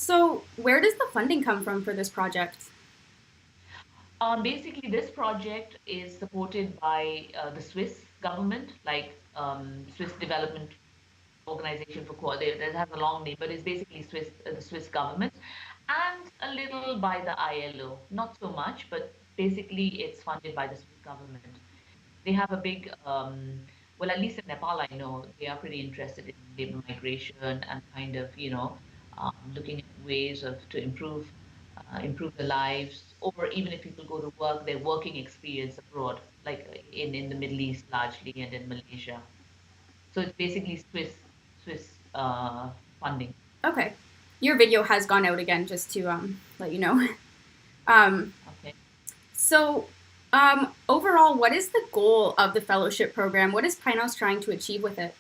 So, where does the funding come from for this project? Basically, this project is supported by the Swiss government, like Swiss Development Organization for Coordination. It has a long name, but it's basically the Swiss government, and a little by the ILO. Not so much, but basically it's funded by the Swiss government. They have a big, well, at least in Nepal, I know they are pretty interested in labor migration and kind of, looking at ways of to improve their lives, or even if people go to work, their working experience abroad, like in the Middle East largely and in Malaysia. So it's basically Swiss funding. Okay. Your video has gone out again, just to let you know. Um, Okay. so, overall, what is the goal of the fellowship program? What is PANOS trying to achieve with it?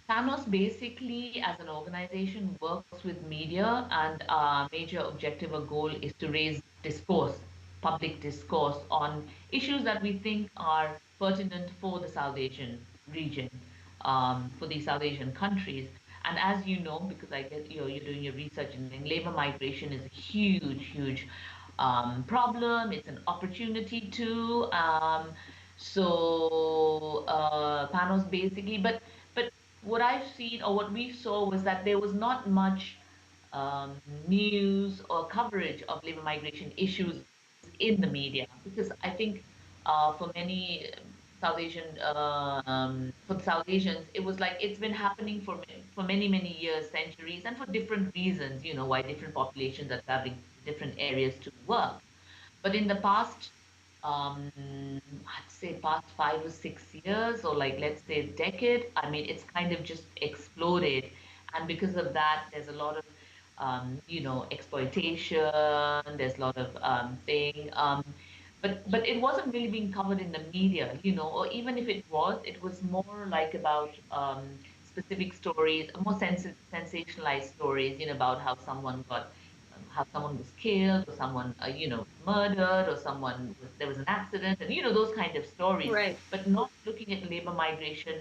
PANOS basically, as an organization, works with media, and our major objective or goal is to raise discourse, public discourse on issues that we think are pertinent for the South Asian region, for the South Asian countries. And as you know, because I guess you're doing your research, and labor migration is a huge, huge problem. It's an opportunity too. PANOS basically, but what I've seen or what we saw was that there was not much um, news or coverage of labor migration issues in the media, because I think for many South Asian for the South Asians, it was like it's been happening for many years, centuries, and for different reasons. Why different populations are traveling to different areas to work. But in the past, I'd say past 5 or 6 years, or like let's say decade, I mean, it's kind of just exploded. And because of that, there's a lot of, exploitation, there's a lot of thing. But it wasn't really being covered in the media, or even if it was more like about specific stories, more sensationalized stories, about how someone was killed, or someone murdered, or there was an accident, and those kind of stories, Right. but not looking at labor migration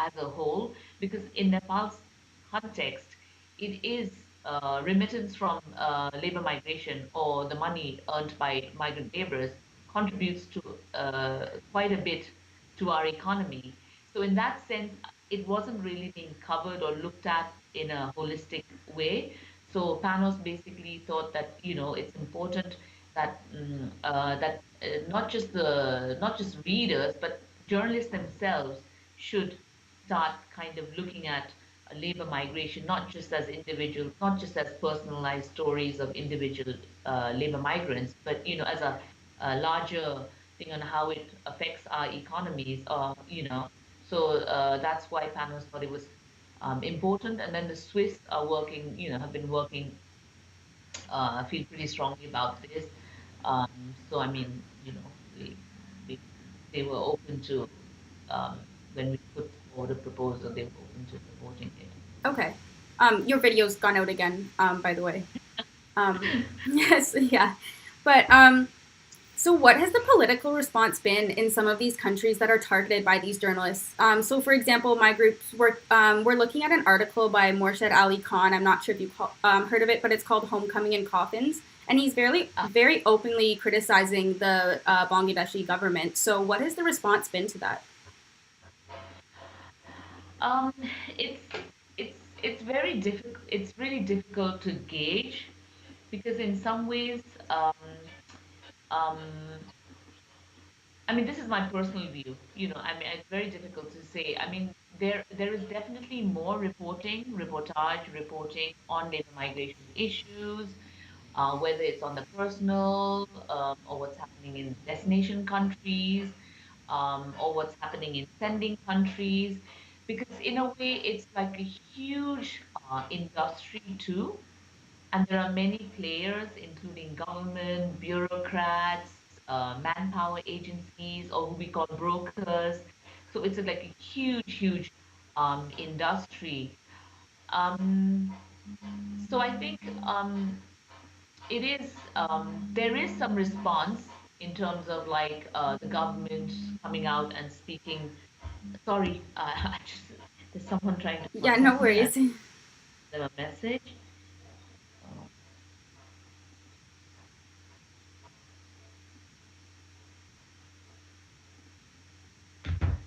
as a whole, because in Nepal's context, it is remittance from labor migration, or the money earned by migrant laborers contributes to quite a bit to our economy. So in that sense, it wasn't really being covered or looked at in a holistic way. So PANOS basically thought that it's important that not just readers, but journalists themselves should start kind of looking at labor migration, not just as individuals, not just as personalized stories of individual labor migrants, but as a larger thing on how it affects our economies. That's why PANOS thought it was important. And then the Swiss are working, have been working, feel pretty strongly about this. So I mean, they, they were open to, when we put forward a proposal, they were open to supporting it. Okay. Your video's gone out again, by the way. Yes, yeah. But, so what has the political response been in some of these countries that are targeted by these journalists? So, for example, my groups we're looking at an article by Morshed Ali Khan. I'm not sure if you heard of it, but it's called "Homecoming in Coffins," and he's very openly criticizing the Bangladeshi government. So, what has the response been to that? Um, it's it's very difficult. It's really difficult to gauge, because in some ways, um, I mean, this is my personal view. I mean, it's very difficult to say. I mean, there is definitely more reporting on labor migration issues, whether it's on the personal, or what's happening in destination countries, or what's happening in sending countries, because in a way, it's like a huge industry too, and there are many players, including government, bureaucrats, manpower agencies, or who we call brokers. So it's like a huge industry. Um, so I think there is some response in terms of like the government coming out and speaking. Sorry, there's someone trying to Yeah, no contact me. worries. them a message. Uh,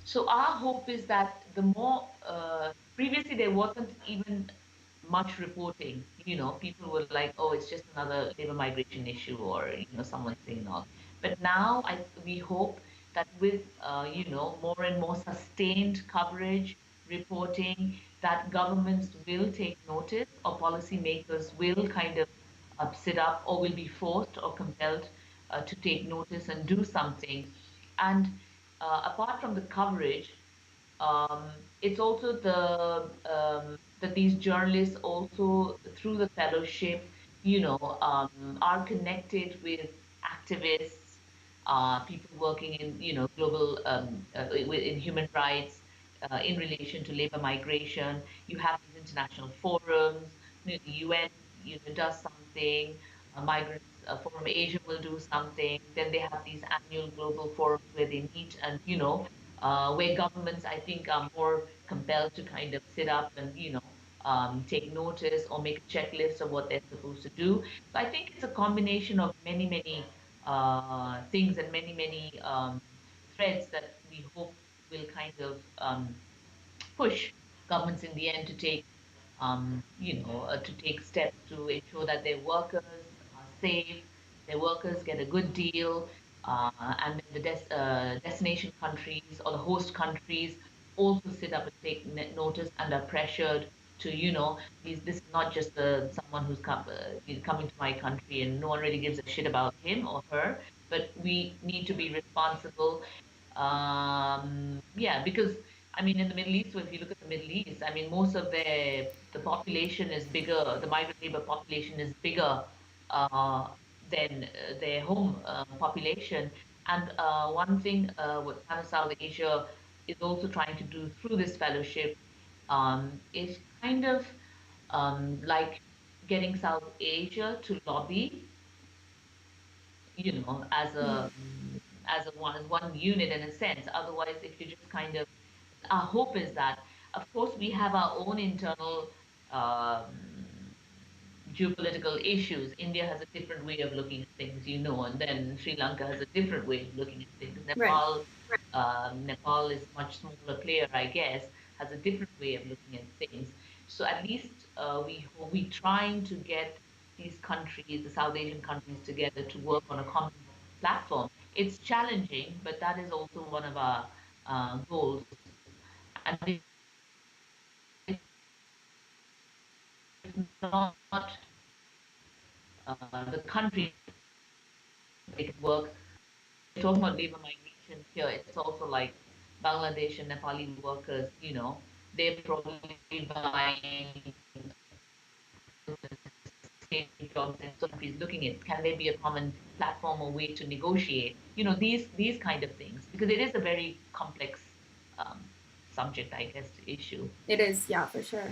So our hope is that the more previously there wasn't even much reporting. People were like, "Oh, it's just another labor migration issue," or someone saying all. But now we hope that with more and more sustained coverage, reporting, that governments will take notice, or policymakers will kind of sit up, or will be forced or compelled to take notice and do something. And apart from the coverage, it's also that these journalists also through the fellowship, are connected with activists, people working in global in human rights, in relation to labor migration. You have these international forums. The UN does something. Migrants Forum Asia will do something. Then they have these annual global forums where they meet and where governments, I think, are more compelled to kind of sit up and, take notice or make a checklist of what they're supposed to do. So I think it's a combination of many, many things and many, many threads that we hope will kind of push governments in the end to take, to take steps to ensure that their workers are safe, their workers get a good deal, and then the destination countries or the host countries also sit up and take notice and are pressured to, this is not just someone who's coming to my country and no one really gives a shit about him or her, but we need to be responsible. Yeah, because I mean, in the Middle East, if you look at the Middle East, I mean, most of the population is bigger. The migrant labor population is bigger uh, than their home population. And one thing what PANOS South Asia is also trying to do through this fellowship is kind of like getting South Asia to lobby, Mm, as one unit in a sense. Otherwise, if you just kind of, our hope is that, of course, we have our own internal um, geopolitical issues. India has a different way of looking at things, and then Sri Lanka has a different way of looking at things. right. Nepal is a much smaller player, I guess, has a different way of looking at things. So at least we trying to get these countries, the South Asian countries, together to work on a common platform. It's challenging, but that is also one of our goals. And if not the country, they can work. Talking about labor migration here, it's also like Bangladesh and Nepali workers, they're probably buying same jobs in some countries, looking at can there be a common platform or way to negotiate, these kind of things, because it is a very complex um, subject, I guess, issue. It is, yeah, for sure.